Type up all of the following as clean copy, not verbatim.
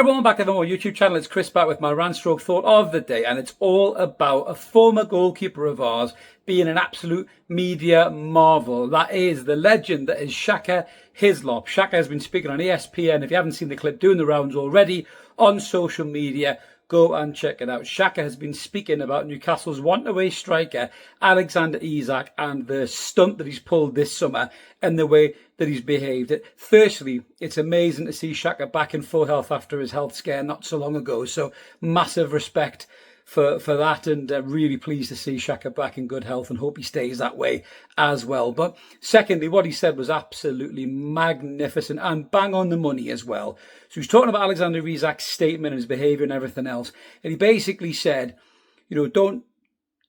Everyone back at our YouTube channel. It's Chris back with my rant stroke thought of the day, and it's all about a former goalkeeper of ours being an absolute media marvel. That is the legend that is Shaka Hislop. Shaka has been speaking on ESPN. If you haven't seen the clip, doing the rounds already on social media, go and check it out. Shaka has been speaking about Newcastle's one-away striker, Alexander Isak, and the stunt that he's pulled this summer and the way that he's behaved. Firstly, it's amazing to see Shaka back in full health after his health scare not so long ago. So massive respect for that, and really pleased to see Shaka back in good health and hope he stays that way as well. But secondly, what he said was absolutely magnificent and bang on the money as well. So he's talking about Alexander Isak's statement and his behaviour and everything else. And he basically said, don't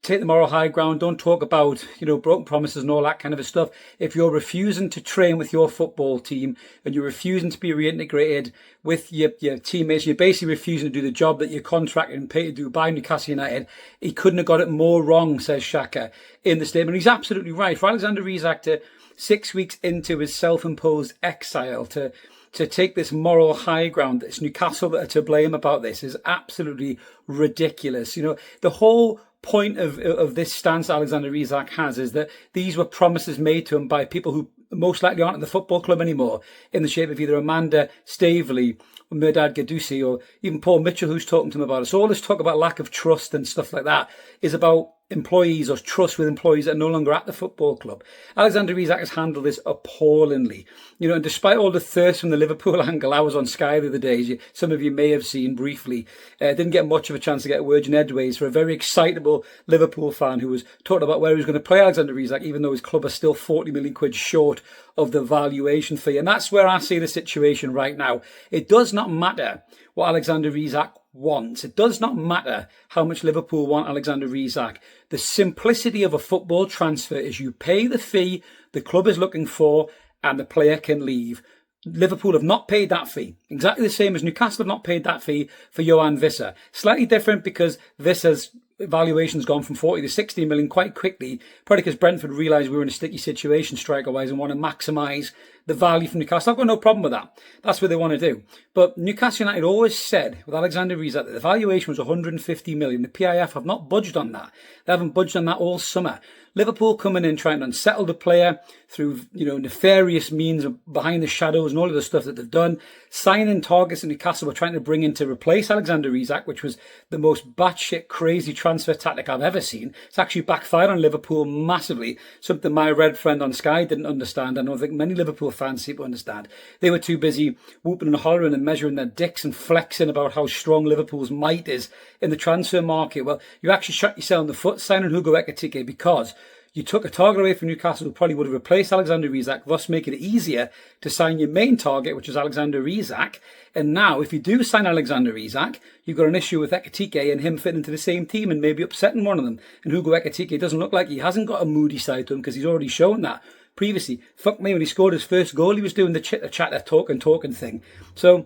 take the moral high ground. Don't talk about, broken promises and all that kind of stuff. If you're refusing to train with your football team and you're refusing to be reintegrated with your teammates, you're basically refusing to do the job that you're contracted and paid to do by Newcastle United. He couldn't have got it more wrong, says Shaka in the statement. He's absolutely right. For Alexander Isak to 6 weeks into his self-imposed exile to take this moral high ground, it's Newcastle that are to blame about this, is absolutely ridiculous. The whole point of this stance Alexander Isak has is that these were promises made to him by people who most likely aren't at the football club anymore, in the shape of either Amanda Staveley, Mehrdad Gadusi, or even Paul Mitchell, who's talking to him about it. So all this talk about lack of trust and stuff like that is about employees or trust with employees that are no longer at the football club. Alexander Isak has handled this appallingly. And despite all the thirst from the Liverpool angle, I was on Sky the other day, as some of you may have seen briefly. Didn't get much of a chance to get a word in edgeways for a very excitable Liverpool fan who was talking about where he was going to play Alexander Isak, even though his club are still 40 million quid short of the valuation fee. And that's where I see the situation right now. It does not matter what Alexander Isak wants. It does not matter how much Liverpool want Alexander Isak. The simplicity of a football transfer is you pay the fee the club is looking for and the player can leave. Liverpool have not paid that fee. Exactly the same as Newcastle have not paid that fee for Johan Visser. Slightly different because Visser's valuation's gone from 40 to 60 million quite quickly, probably because Brentford realised we were in a sticky situation striker-wise and want to maximise the value from Newcastle. I've got no problem with that. That's what they want to do. But Newcastle United always said with Alexander Isak that the valuation was 150 million. The PIF have not budged on that. They haven't budged on that all summer. Liverpool coming in trying to unsettle the player through nefarious means behind the shadows and all of the stuff that they've done. Signing targets that Newcastle were trying to bring in to replace Alexander Isak, which was the most batshit crazy transfer tactic I've ever seen. It's actually backfired on Liverpool massively. Something my red friend on Sky didn't understand. I don't think many Liverpool fans seem to understand. They were too busy whooping and hollering and measuring their dicks and flexing about how strong Liverpool's might is in the transfer market. Well, you actually shot yourself in the foot signing Hugo Ekitike because you took a target away from Newcastle who probably would have replaced Alexander Isak, thus making it easier to sign your main target, which is Alexander Isak. And now, if you do sign Alexander Isak, you've got an issue with Ekitike and him fitting into the same team and maybe upsetting one of them. And Hugo Ekitike doesn't look like he hasn't got a moody side to him because he's already shown that previously. Fuck me, when he scored his first goal, he was doing the chatter, talking thing. So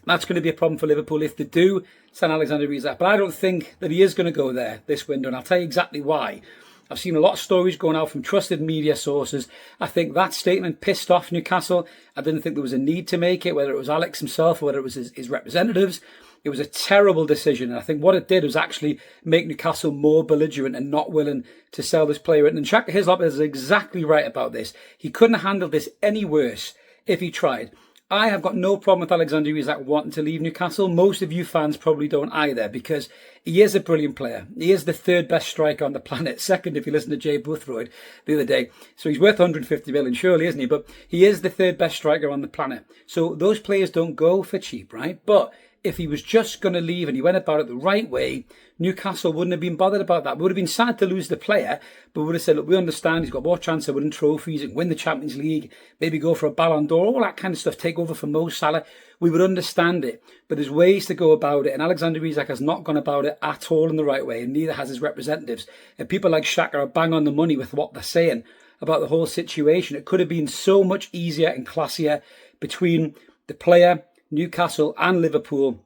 that's going to be a problem for Liverpool if they do sign Alexander Isak. But I don't think that he is going to go there this window, and I'll tell you exactly why. I've seen a lot of stories going out from trusted media sources. I think that statement pissed off Newcastle. I didn't think there was a need to make it, whether it was Alex himself or whether it was his representatives. It was a terrible decision. And I think what it did was actually make Newcastle more belligerent and not willing to sell this player. And Shaka Hislop is exactly right about this. He couldn't have handled this any worse if he tried. I have got no problem with Alexander Isak wanting to leave Newcastle. Most of you fans probably don't either, because he is a brilliant player. He is the third best striker on the planet. Second, if you listen to Jay Boothroyd the other day. So he's worth 150 million, surely, isn't he? But he is the third best striker on the planet. So those players don't go for cheap, right? But if he was just going to leave and he went about it the right way, Newcastle wouldn't have been bothered about that. We would have been sad to lose the player, but we would have said, look, we understand he's got more chance of winning trophies and win the Champions League, maybe go for a Ballon d'Or, all that kind of stuff, take over for Mo Salah. We would understand it, but there's ways to go about it, and Alexander Isak has not gone about it at all in the right way, and neither has his representatives. And people like Shaka are bang on the money with what they're saying about the whole situation. It could have been so much easier and classier between the player, Newcastle and Liverpool.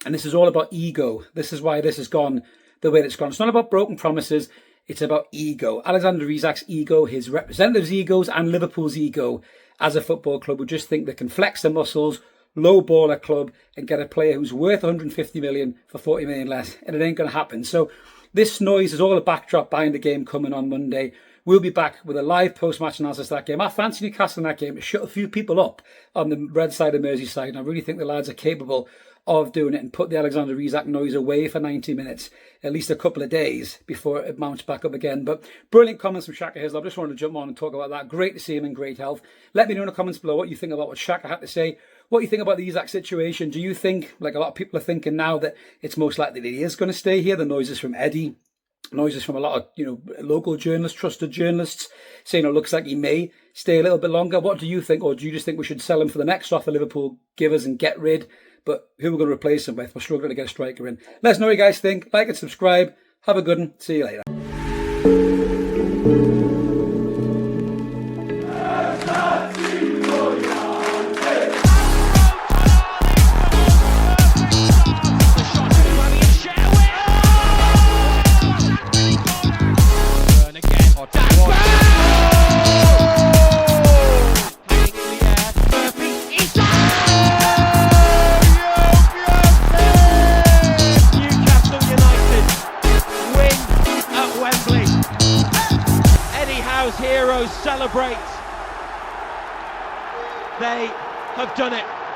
And this is all about ego. This is why this has gone the way it's gone. It's not about broken promises. It's about ego. Alexander Isak's ego, his representatives' egos and Liverpool's ego as a football club who just think they can flex their muscles, low baller club and get a player who's worth 150 million for 40 million less, and it ain't going to happen. So this noise is all a backdrop behind the game coming on Monday. We'll be back with a live post-match analysis of that game. I fancy Newcastle in that game to shut a few people up on the red side of Merseyside, and I really think the lads are capable of doing it and put the Alexander Isak noise away for 90 minutes, at least a couple of days before it mounts back up again. But brilliant comments from Shaka Hislop. Just wanted to jump on and talk about that. Great to see him in great health. Let me know in the comments below what you think about what Shaka had to say, what you think about the Isak situation. Do you think, like a lot of people are thinking now, that it's most likely that he is going to stay here? The noises from Eddie, noises from a lot of local journalists, trusted journalists, saying it looks like he may stay a little bit longer. What do you think? Or do you just think we should sell him for the next offer Liverpool give us and get rid? But who we're going to replace him with? We're struggling to get a striker in. Let us know what you guys think. Like and subscribe. Have a good one. See you later. Heroes celebrate. They have done it.